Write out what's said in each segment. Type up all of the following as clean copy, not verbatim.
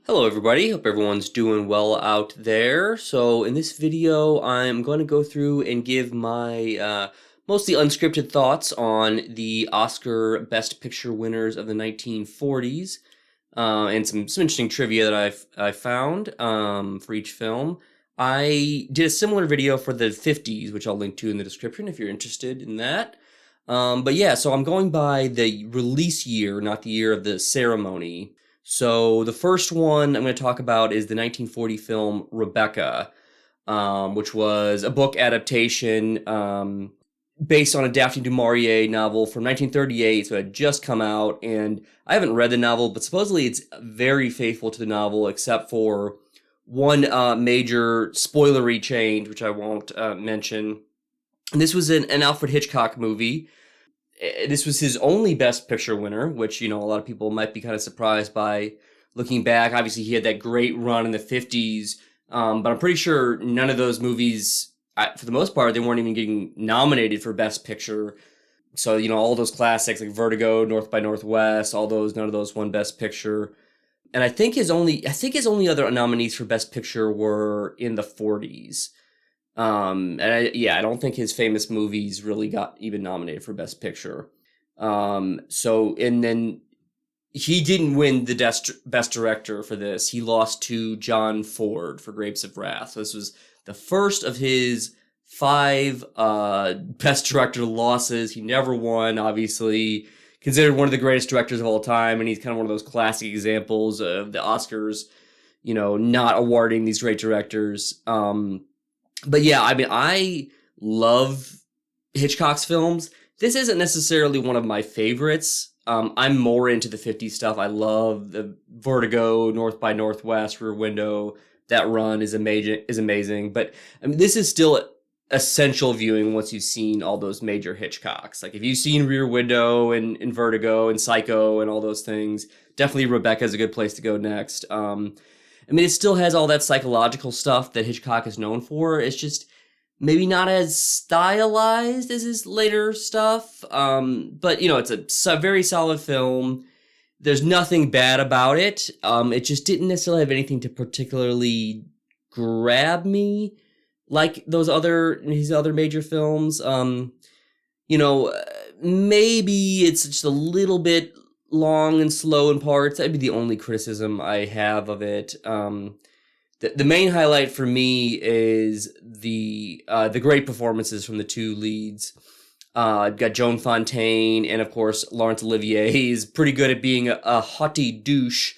Hello everybody, hope everyone's doing well out there. So in this video, I'm going to go through and give my mostly unscripted thoughts on the Oscar Best Picture winners of the 1940s, and some interesting trivia that I found for each film. I did a similar video for the 50s, which I'll link to in the description if you're interested in that. But yeah, so I'm going by the release year, not the year of the ceremony. So the first one I'm going to talk about is the 1940 film Rebecca, which was a book adaptation based on a Daphne du Maurier novel from 1938. So it had just come out, and I haven't read the novel, but supposedly it's very faithful to the novel, except for one major spoilery change, which I won't mention. And this was an Alfred Hitchcock movie. This was his only Best Picture winner, which, a lot of people might be kind of surprised by looking back. Obviously, he had that great run in the 50s, but I'm pretty sure none of those movies, for the most part, they weren't even getting nominated for Best Picture. So, all those classics like Vertigo, North by Northwest, none of those won Best Picture. And I think his only other nominees for Best Picture were in the 40s. I don't think his famous movies really got even nominated for Best Picture. And then he didn't win the Best Director for this. He lost to John Ford for Grapes of Wrath. So this was the first of his 5 Best Director losses. He never won, obviously. Considered one of the greatest directors of all time, and he's kind of one of those classic examples of the Oscars, not awarding these great directors. But yeah, I love Hitchcock's films. This isn't necessarily one of my favorites. I'm more into the 50s stuff. I love the Vertigo, North by Northwest, Rear Window. That run is amazing. But this is still essential viewing once you've seen all those major Hitchcocks. Like if you've seen Rear Window and Vertigo and Psycho and all those things, definitely Rebecca is a good place to go next. It still has all that psychological stuff that Hitchcock is known for. It's just maybe not as stylized as his later stuff. But it's a very solid film. There's nothing bad about it. It just didn't necessarily have anything to particularly grab me like his other major films. Maybe it's just a little bit long and slow in parts. That'd be the only criticism I have of it. The main highlight for me is the great performances from the 2 leads. I've got Joan Fontaine, and of course Laurence Olivier. He's pretty good at being a haughty douche,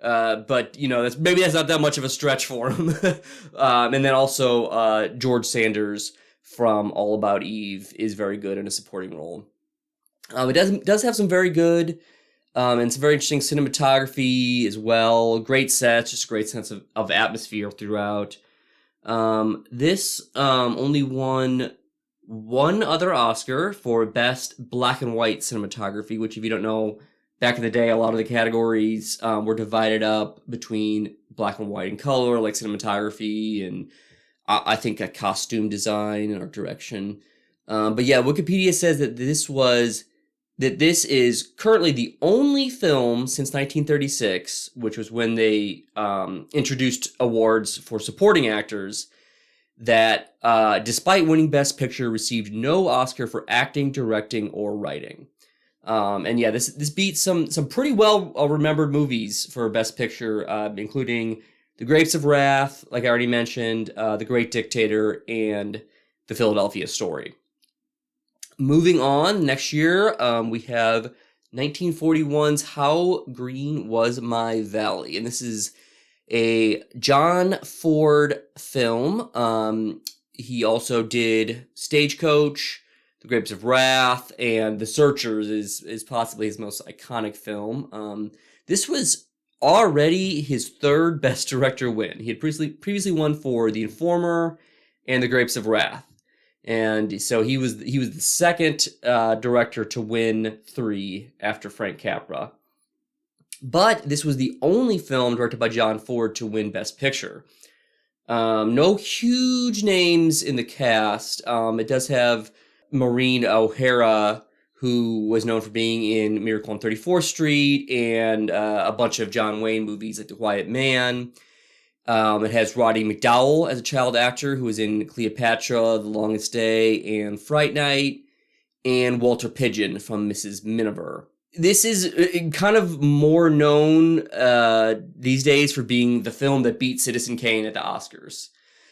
but that's not that much of a stretch for him. And then also George Sanders from All About Eve is very good in a supporting role. It does have some very good and some very interesting cinematography as well. Great sets, just a great sense of atmosphere throughout. This only won one other Oscar for Best Black and White Cinematography, which, if you don't know, back in the day, a lot of the categories were divided up between black and white and color, like cinematography and I think a costume design and art direction. But yeah, Wikipedia says that this is currently the only film since 1936, which was when they introduced awards for supporting actors, that despite winning Best Picture, received no Oscar for acting, directing, or writing. This beats some pretty well remembered movies for Best Picture, including The Grapes of Wrath, like I already mentioned, The Great Dictator, and The Philadelphia Story. Moving on, next year, we have 1941's How Green Was My Valley. And this is a John Ford film. He also did Stagecoach, The Grapes of Wrath, and The Searchers is possibly his most iconic film. This was already his 3rd Best Director win. He had previously won for The Informer and The Grapes of Wrath. And so he was the 2nd director to win 3 after Frank Capra. But this was the only film directed by John Ford to win Best Picture. No huge names in the cast. It does have Maureen O'Hara, who was known for being in Miracle on 34th Street and a bunch of John Wayne movies like The Quiet Man. It has Roddy McDowall as a child actor who was in Cleopatra, The Longest Day, and Fright Night, and Walter Pidgeon from Mrs. Miniver. This is kind of more known these days for being the film that beat Citizen Kane at the Oscars.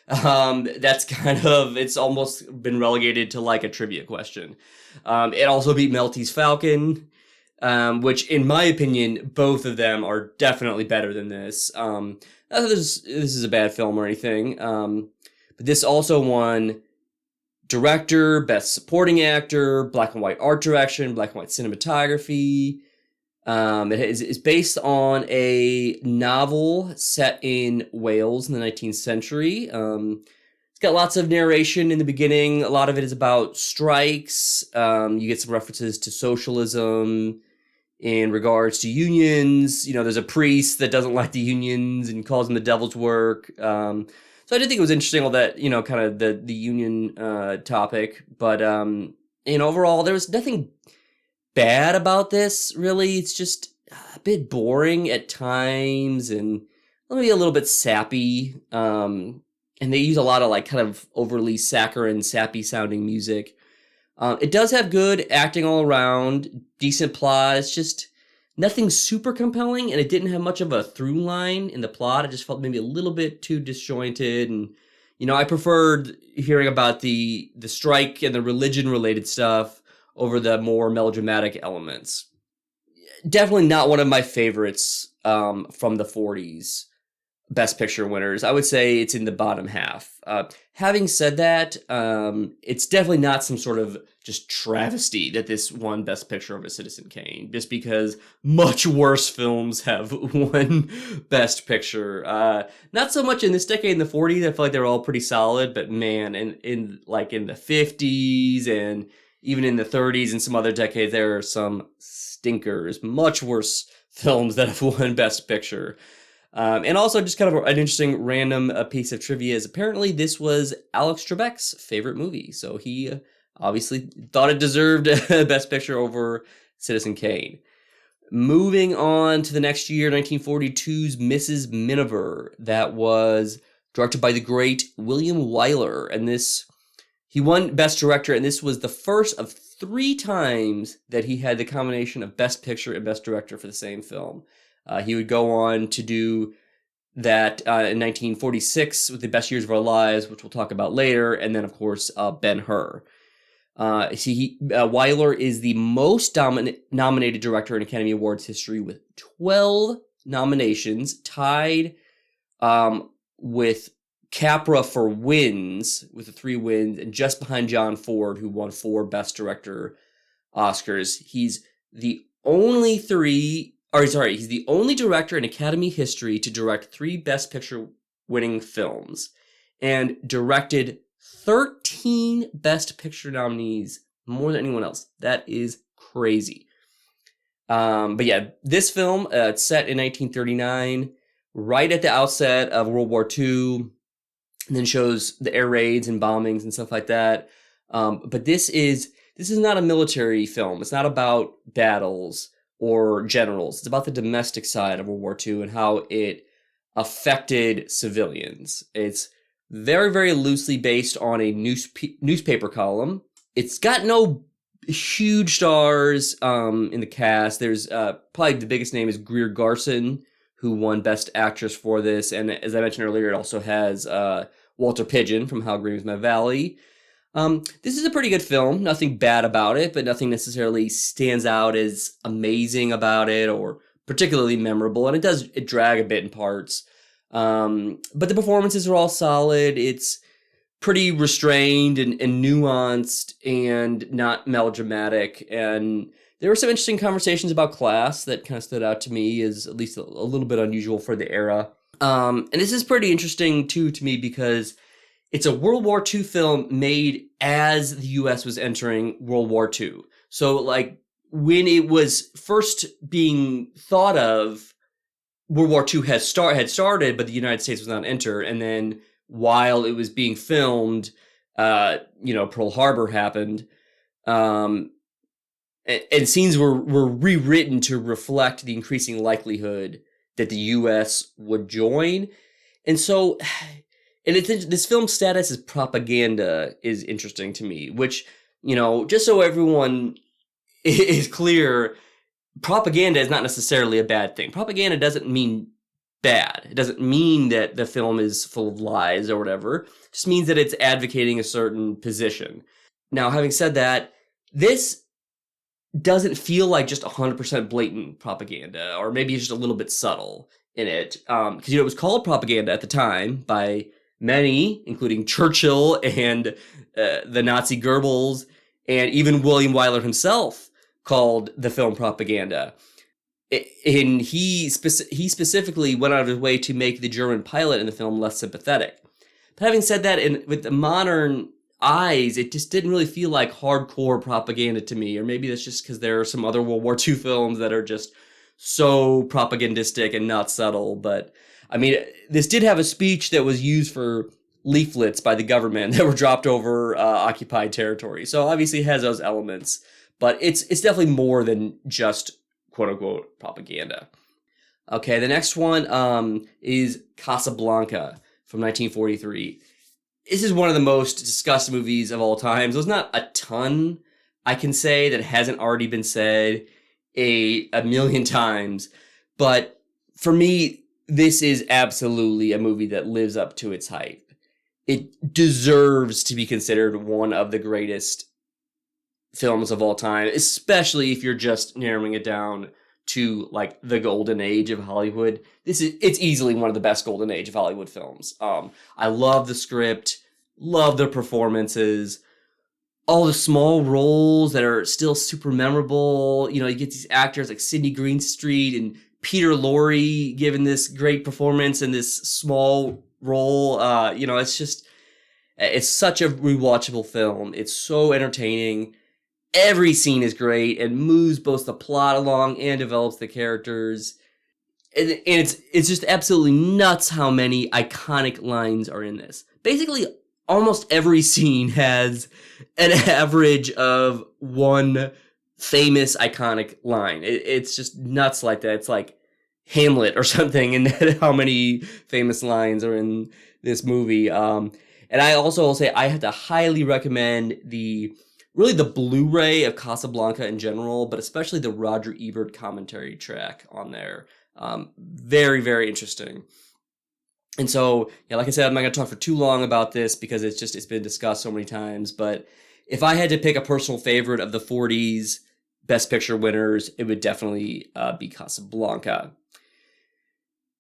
That's kind of, it's almost been relegated to like a trivia question. It also beat Maltese Falcon, which in my opinion, both of them are definitely better than this. Not that this is a bad film or anything, but this also won director, best supporting actor, black and white art direction, black and white cinematography. It's based on a novel set in Wales in the 19th century. It's got lots of narration in the beginning. A lot of it is about strikes. You get some references to socialism in regards to unions. You know, there's a priest that doesn't like the unions and calls them the devil's work. So I did think it was interesting, all that, you know, kind of the union topic. But, overall, there was nothing bad about this, really. It's just a bit boring at times and maybe a little bit sappy. And they use a lot of, like, kind of overly saccharine, sappy-sounding music. It does have good acting all around, decent plot. It's just nothing super compelling, and it didn't have much of a through line in the plot. It just felt maybe a little bit too disjointed, and I preferred hearing about the strike and the religion-related stuff over the more melodramatic elements. Definitely not one of my favorites from the 40s Best Picture winners. I would say it's in the bottom half. Having said that, it's definitely not some sort of just travesty that this won Best Picture over Citizen Kane, just because much worse films have won Best Picture. Not so much in this decade in the 40s. I feel like they were all pretty solid, but man, in the 50s and even in the 30s and some other decades, there are some stinkers, much worse films that have won Best Picture. And also just kind of an interesting random piece of trivia is apparently this was Alex Trebek's favorite movie. So he obviously thought it deserved Best Picture over Citizen Kane. Moving on to the next year, 1942's Mrs. Miniver. That was directed by the great William Wyler. And he won Best Director, and this was the first of 3 times that he had the combination of Best Picture and Best Director for the same film. He would go on to do that in 1946 with The Best Years of Our Lives, which we'll talk about later, and then, of course, Ben-Hur. Wyler is the most nominated director in Academy Awards history with 12 nominations, tied with Capra for wins, with the 3 wins, and just behind John Ford, who won 4 Best Director Oscars. He's the only he's the only director in Academy history to direct 3 Best Picture winning films and directed 13 Best Picture nominees, more than anyone else. That is crazy. But yeah, this film, it's set in 1939, right at the outset of World War II, and then shows the air raids and bombings and stuff like that. But this is not a military film. It's not about battles or generals. It's about the domestic side of World War II and how it affected civilians. It's very, very loosely based on a newspaper column. It's got no huge stars in the cast. There's probably the biggest name is Greer Garson, who won Best Actress for this. And as I mentioned earlier, it also has Walter Pidgeon from How Green Was My Valley. This is a pretty good film. Nothing bad about it, but nothing necessarily stands out as amazing about it or particularly memorable. And it drag a bit in parts. But the performances are all solid. It's pretty restrained and nuanced and not melodramatic. And there were some interesting conversations about class that kind of stood out to me as at least a little bit unusual for the era. And this is pretty interesting too to me because it's a World War II film made as the U.S. was entering World War II. So, like, when it was first being thought of, World War II had started, but the United States was not entered. And then while it was being filmed, Pearl Harbor happened. and scenes were rewritten to reflect the increasing likelihood that the U.S. would join. And so, and this film's status as propaganda is interesting to me, which, just so everyone is clear, propaganda is not necessarily a bad thing. Propaganda doesn't mean bad. It doesn't mean that the film is full of lies or whatever. It just means that it's advocating a certain position. Now, having said that, this doesn't feel like just 100% blatant propaganda, or maybe it's just a little bit subtle in it. Because, it was called propaganda at the time by many, including Churchill and the Nazi Goebbels, and even William Wyler himself called the film propaganda. And he specifically went out of his way to make the German pilot in the film less sympathetic. But having said that, with the modern eyes, it just didn't really feel like hardcore propaganda to me. Or maybe that's just because there are some other World War II films that are just so propagandistic and not subtle. But, I mean, this did have a speech that was used for leaflets by the government that were dropped over occupied territory. So obviously it has those elements. But it's definitely more than just quote-unquote propaganda. Okay, the next one is Casablanca from 1943. This is one of the most discussed movies of all time. There's not a ton I can say that hasn't already been said a million times. But for me, this is absolutely a movie that lives up to its hype. It deserves to be considered one of the greatest films of all time, especially if you're just narrowing it down to like the golden age of Hollywood. It's easily one of the best golden age of Hollywood films. I love the script, love the performances, all the small roles that are still super memorable. You get these actors like Sidney Greenstreet and Peter Lorre giving this great performance in this small role. It's such a rewatchable film. It's so entertaining. Every scene is great and moves both the plot along and develops the characters. And it's just absolutely nuts how many iconic lines are in this. Basically, almost every scene has an average of one famous iconic line. It's just nuts like that. It's like Hamlet or something, and how many famous lines are in this movie. And I also will say I have to highly recommend the Blu-ray of Casablanca in general, but especially the Roger Ebert commentary track on there. Very, very interesting. And so, like I said, I'm not going to talk for too long about this because it's been discussed so many times. But if I had to pick a personal favorite of the 40s Best Picture winners, it would definitely be Casablanca.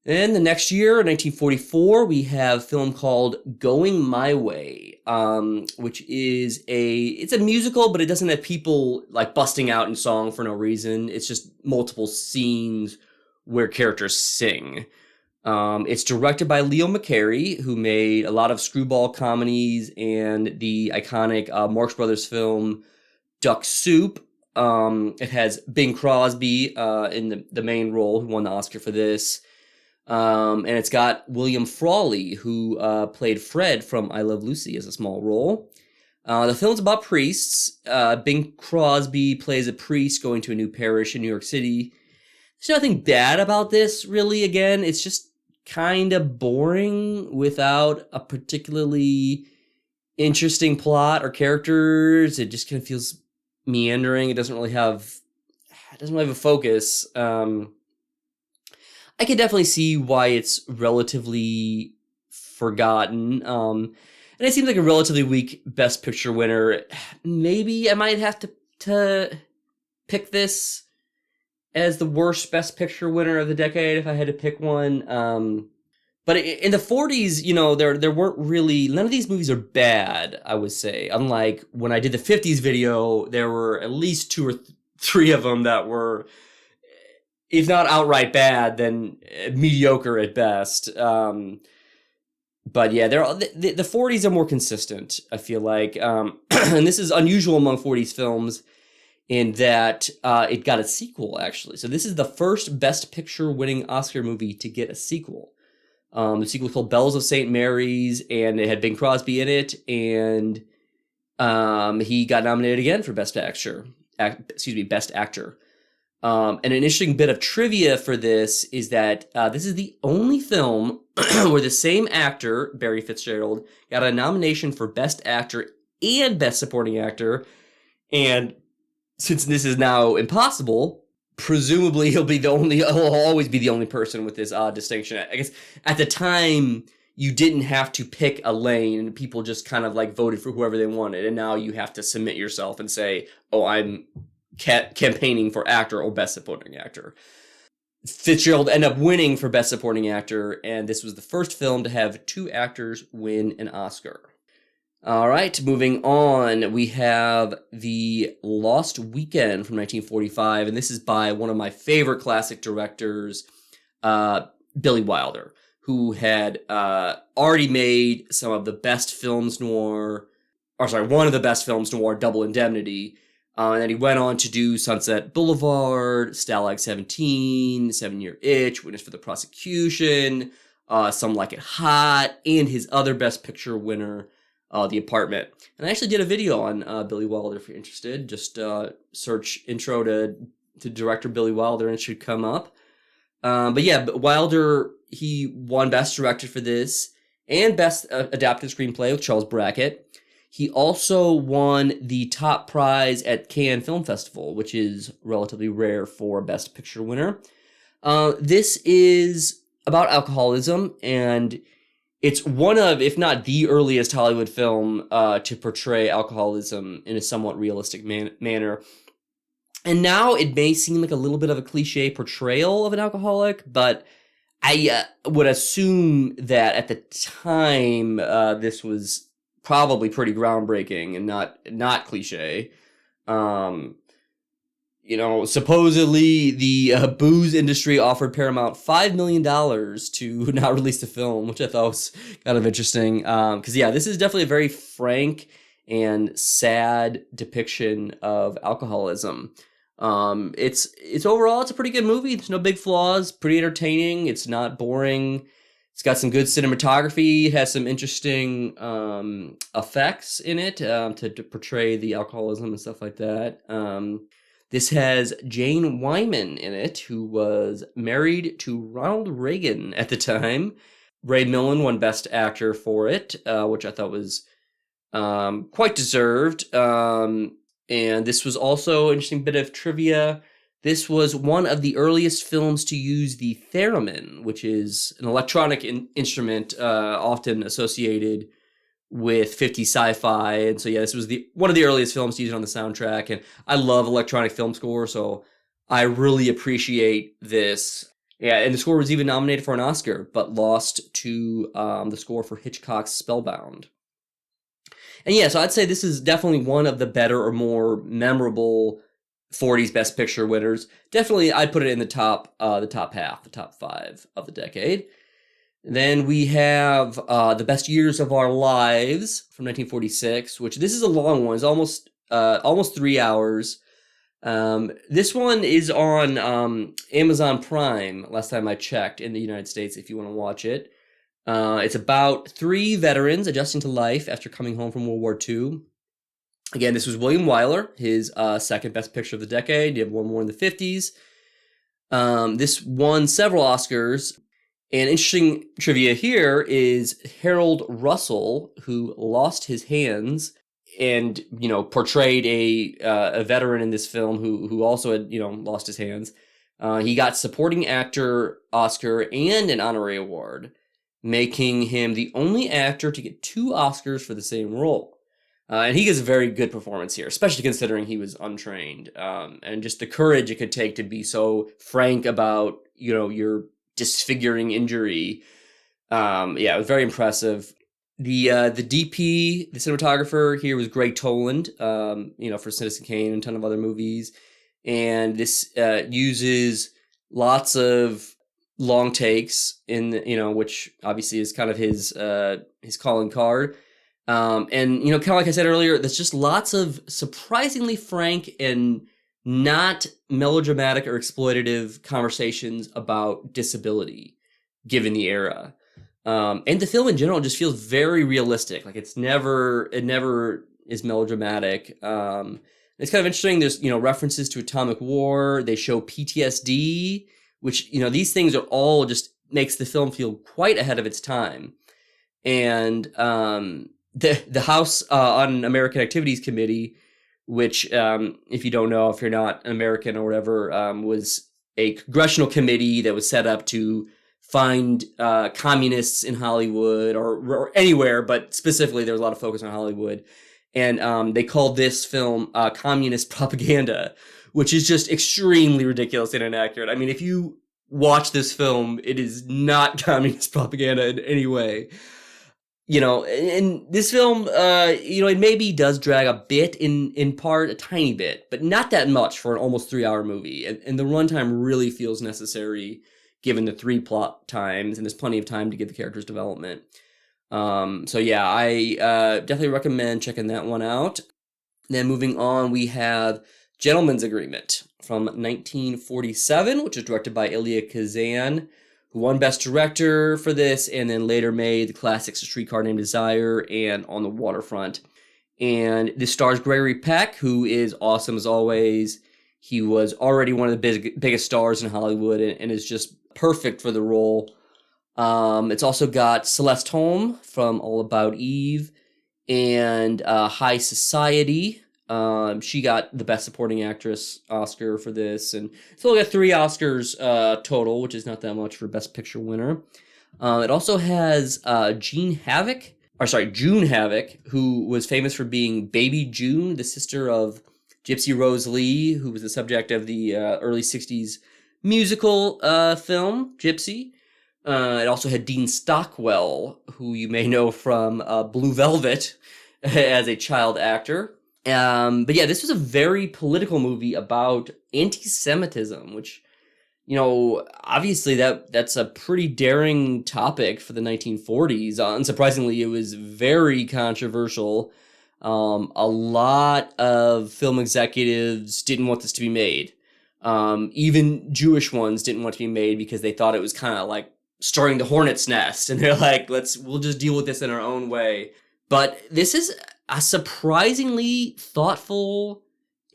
Then the next year, 1944, we have a film called Going My Way, which is it's a musical, but it doesn't have people like busting out in song for no reason. It's just multiple scenes where characters sing. It's directed by Leo McCarey, who made a lot of screwball comedies and the iconic Marx Brothers film Duck Soup. It has Bing Crosby in the main role, who won the Oscar for this. And it's got William Frawley, who played Fred from I Love Lucy, as a small role. The film's about priests. Bing Crosby plays a priest going to a new parish in New York City. There's nothing bad about this, really. Again, it's just kind of boring without a particularly interesting plot or characters. It just kind of feels meandering. It doesn't really have a focus. I can definitely see why it's relatively forgotten. And it seems like a relatively weak Best Picture winner. Maybe I might have to pick this as the worst Best Picture winner of the decade if I had to pick one. But in the 40s, there weren't really... None of these movies are bad, I would say. Unlike when I did the 50s video, there were at least two or three of them that were... if not outright bad, then mediocre at best. But yeah, the 40s are more consistent, I feel like. And this is unusual among 40s films in that it got a sequel, actually. So this is the first Best Picture winning Oscar movie to get a sequel. The sequel is called Bells of St. Mary's, and it had Bing Crosby in it, and he got nominated again for Best Actor. Best Actor. And an interesting bit of trivia for this is that this is the only film where the same actor, Barry Fitzgerald, got a nomination for Best Actor and Best Supporting Actor. And since this is now impossible, presumably he'll always be the only person with this odd distinction. I guess at the time, you didn't have to pick a lane, and people just kind of like voted for whoever they wanted. And now you have to submit yourself and say, oh, I'm campaigning for actor or Best Supporting Actor. Fitzgerald ended up winning for Best Supporting Actor, and this was the first film to have 2 actors win an Oscar. All right, moving on, we have The Lost Weekend from 1945, and this is by one of my favorite classic directors, Billy Wilder, who had already made some of the best films noir, one of the best films noir, Double Indemnity. And then he went on to do Sunset Boulevard, Stalag 17, 7-Year Itch, Witness for the Prosecution, Some Like It Hot, and his other Best Picture winner, The Apartment. And I actually did a video on Billy Wilder if you're interested. Just search intro to director Billy Wilder and it should come up. But yeah, Wilder, he won Best Director for this and Best Adapted Screenplay with Charles Brackett. He also won the top prize at Cannes Film Festival, which is relatively rare for a Best Picture winner. This is about alcoholism, and it's one of, if not the earliest Hollywood film to portray alcoholism in a somewhat realistic manner. And now it may seem like a little bit of a cliche portrayal of an alcoholic, but I would assume that at the time this was probably pretty groundbreaking and not cliche. Supposedly the booze industry offered Paramount $5 million to not release the film, which I thought was kind of interesting. Because this is definitely a very frank and sad depiction of alcoholism. It's overall, it's a pretty good movie. There's no big flaws, pretty entertaining. It's not boring. It's got some good cinematography. It has some interesting effects in it to portray the alcoholism and stuff like that. This has Jane Wyman in it, who was married to Ronald Reagan at the time. Ray Milland won Best Actor for it, which I thought was quite deserved. And this was also an interesting bit of trivia. This was one of the earliest films to use the theremin, which is an electronic instrument often associated with 50s sci-fi. And so, this was one of the earliest films to use it on the soundtrack. And I love electronic film score, so I really appreciate this. Yeah, and the score was even nominated for an Oscar, but lost to the score for Hitchcock's Spellbound. And so I'd say this is definitely one of the better or more memorable 40s Best Picture winners. Definitely, I'd put it in the top half, the top 5 of the decade. Then we have The Best Years of Our Lives from 1946, which this is a long one. It's almost 3 hours. This one is on Amazon Prime, last time I checked, in the United States, if you want to watch it. It's about 3 veterans adjusting to life after coming home from World War II. Again, this was William Wyler, his second Best Picture of the decade. He had won more in the 50s. This won several Oscars. And interesting trivia here is Harold Russell, who lost his hands and, portrayed a veteran in this film who also had, lost his hands. He got Supporting Actor Oscar and an honorary award, making him the only actor to get 2 Oscars for the same role. And he gives a very good performance here, especially considering he was untrained. And just the courage it could take to be so frank about, your disfiguring injury. It was very impressive. The DP, the cinematographer here was Greg Toland, for Citizen Kane and a ton of other movies. And this uses lots of long takes which obviously is kind of his calling card. And kind of like I said earlier, there's just lots of surprisingly frank and not melodramatic or exploitative conversations about disability, given the era. And the film in general just feels very realistic. Like it never is melodramatic. And It's kind of interesting. There's, references to atomic war. They show PTSD, which, these things are all just makes the film feel quite ahead of its time. And the House Un-American Activities Committee, which, if you don't know, if you're not an American or whatever, was a congressional committee that was set up to find communists in Hollywood or anywhere, but specifically there was a lot of focus on Hollywood. And they called this film communist propaganda, which is just extremely ridiculous and inaccurate. I mean, if you watch this film, it is not communist propaganda in any way. And this film, it maybe does drag a bit in part, a tiny bit, but not that much for an almost 3-hour movie. And the runtime really feels necessary given the 3 plot times, and there's plenty of time to give the characters development. So yeah, I definitely recommend checking that one out. Then moving on, we have Gentleman's Agreement from 1947, which is directed by Elia Kazan, who won Best Director for this, and then later made the classics A Streetcar Named Desire and On the Waterfront. And this stars Gregory Peck, who is awesome as always. He was already one of the biggest stars in Hollywood and is just perfect for the role. It's also got Celeste Holm from All About Eve and High Society. She got the Best Supporting Actress Oscar for this, and it's only got 3 Oscars total, which is not that much for Best Picture winner. It also has June Havoc, who was famous for being Baby June, the sister of Gypsy Rose Lee, who was the subject of the early 60s musical film, Gypsy. It also had Dean Stockwell, who you may know from Blue Velvet as a child actor. But yeah, this was a very political movie about anti-Semitism, which, obviously that's a pretty daring topic for the 1940s. Unsurprisingly, it was very controversial. A lot of film executives didn't want this to be made. Even Jewish ones didn't want it to be made because they thought it was kind of like stirring the hornet's nest, and they're like, we'll just deal with this in our own way. But this is a surprisingly thoughtful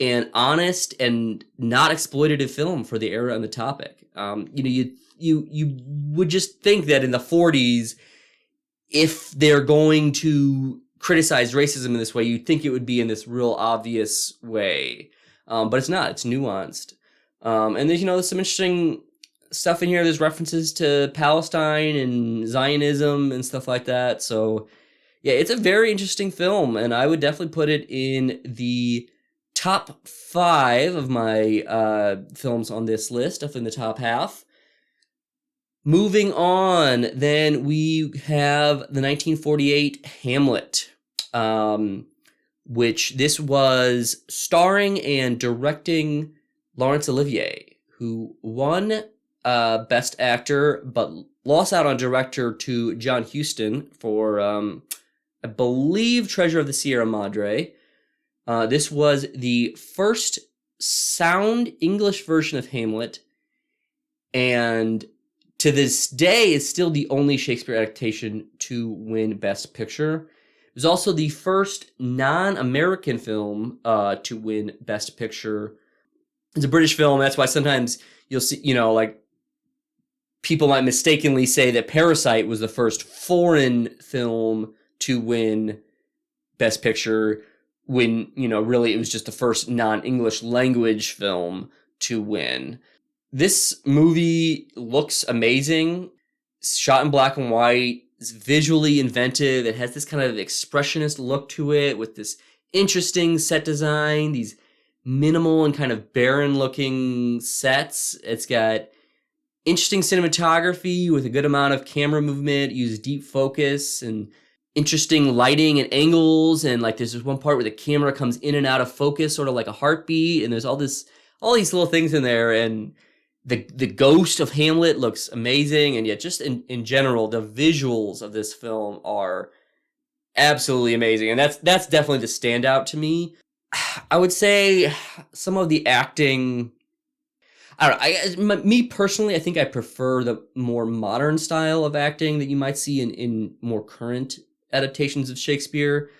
and honest and not exploitative film for the era and the topic. You would just think that in the 40s, if they're going to criticize racism in this way, you'd think it would be in this real obvious way. But it's not. It's nuanced. And there's some interesting stuff in here. There's references to Palestine and Zionism and stuff like that. So yeah, it's a very interesting film, and I would definitely put it in the top 5 of my films on this list, definitely in the top half. Moving on, then we have the 1948 Hamlet, which this was starring and directing Laurence Olivier, who won Best Actor, but lost out on Director to John Huston for, I believe, Treasure of the Sierra Madre. This was the first sound English version of Hamlet, and to this day is still the only Shakespeare adaptation to win Best Picture. It was also the first non-American film to win Best Picture. It's a British film. That's why sometimes you'll see, people might mistakenly say that Parasite was the first foreign film to win Best Picture when, really it was just the first non-English language film to win. This movie looks amazing. It's shot in black and white. It's visually inventive. It has this kind of expressionist look to it with this interesting set design, these minimal and kind of barren looking sets. It's got interesting cinematography with a good amount of camera movement, uses deep focus and interesting lighting and angles. And like there's this one part where the camera comes in and out of focus, sort of like a heartbeat. And there's all these little things in there. And the ghost of Hamlet looks amazing. And yet just in general, the visuals of this film are absolutely amazing. And that's definitely the standout to me. I would say some of the acting, I don't know. Me personally, I think I prefer the more modern style of acting that you might see in more current adaptations of Shakespeare.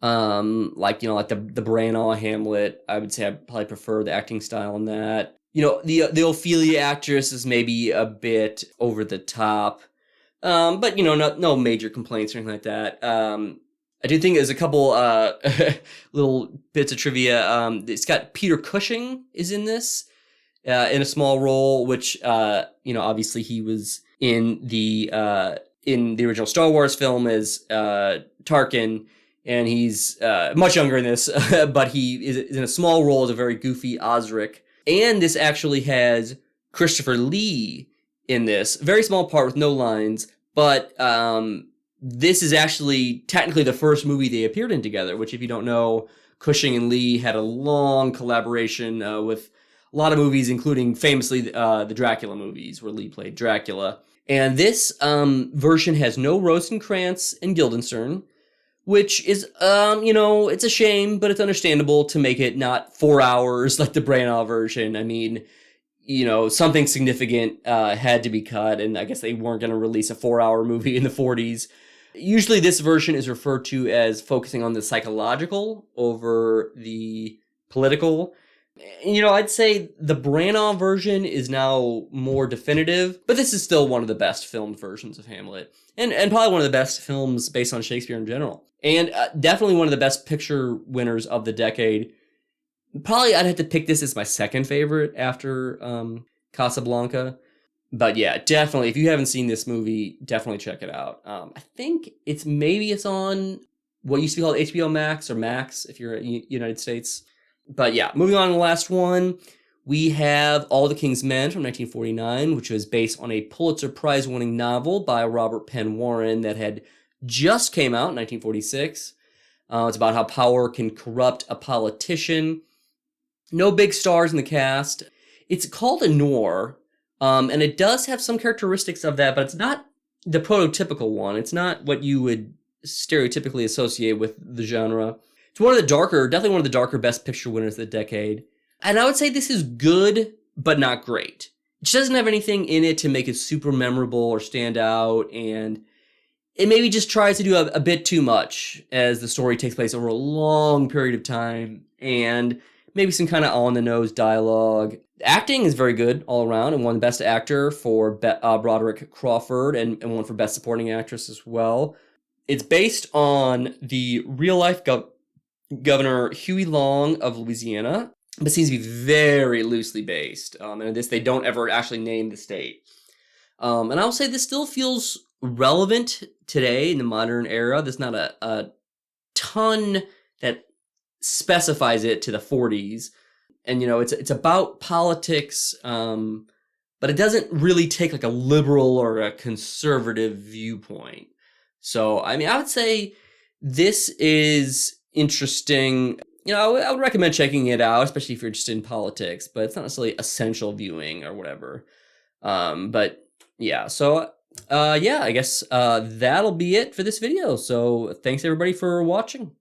Like, like the Branagh Hamlet. I would say I probably prefer the acting style in that. The Ophelia actress is maybe a bit over the top. But no major complaints or anything like that. I do think there's a couple little bits of trivia. It's got Peter Cushing is in this in a small role, which obviously he was in the original Star Wars film as Tarkin, and he's much younger in this, but he is in a small role as a very goofy Osric. And this actually has Christopher Lee in this. Very small part with no lines, but this is actually technically the first movie they appeared in together, which, if you don't know, Cushing and Lee had a long collaboration with a lot of movies, including famously the Dracula movies, where Lee played Dracula. And this version has no Rosencrantz and Guildenstern, which is, it's a shame, but it's understandable to make it not 4 hours like the Branagh version. I mean, something significant had to be cut, and I guess they weren't going to release a 4-hour movie in the 40s. Usually this version is referred to as focusing on the psychological over the political. I'd say the Branagh version is now more definitive, but this is still one of the best filmed versions of Hamlet, and probably one of the best films based on Shakespeare in general, and definitely one of the best picture winners of the decade. Probably I'd have to pick this as my second favorite after Casablanca. But yeah, definitely, if you haven't seen this movie, definitely check it out. I think it's on what used to be called HBO Max, or Max if you're in the United States. But yeah, moving on to the last one, we have All the King's Men from 1949, which was based on a Pulitzer Prize-winning novel by Robert Penn Warren that had just came out in 1946. It's about how power can corrupt a politician. No big stars in the cast. It's called a noir, and it does have some characteristics of that, but it's not the prototypical one. It's not what you would stereotypically associate with the genre. It's definitely one of the darker Best Picture winners of the decade. And I would say this is good, but not great. It just doesn't have anything in it to make it super memorable or stand out, and it maybe just tries to do a bit too much as the story takes place over a long period of time, and maybe some kind of on-the-nose dialogue. The acting is very good all around, and won Best Actor for Broderick Crawford, and won for Best Supporting Actress as well. It's based on the real-life Governor Huey Long of Louisiana, but seems to be very loosely based. And in this, they don't ever actually name the state. And I'll say this still feels relevant today in the modern era. There's not a ton that specifies it to the 40s. And, it's about politics, but it doesn't really take like a liberal or a conservative viewpoint. So, I mean, I would say this is interesting. I would recommend checking it out, especially if you're interested in politics, but it's not necessarily essential viewing or whatever. But yeah, so I guess that'll be it for this video. So thanks everybody for watching.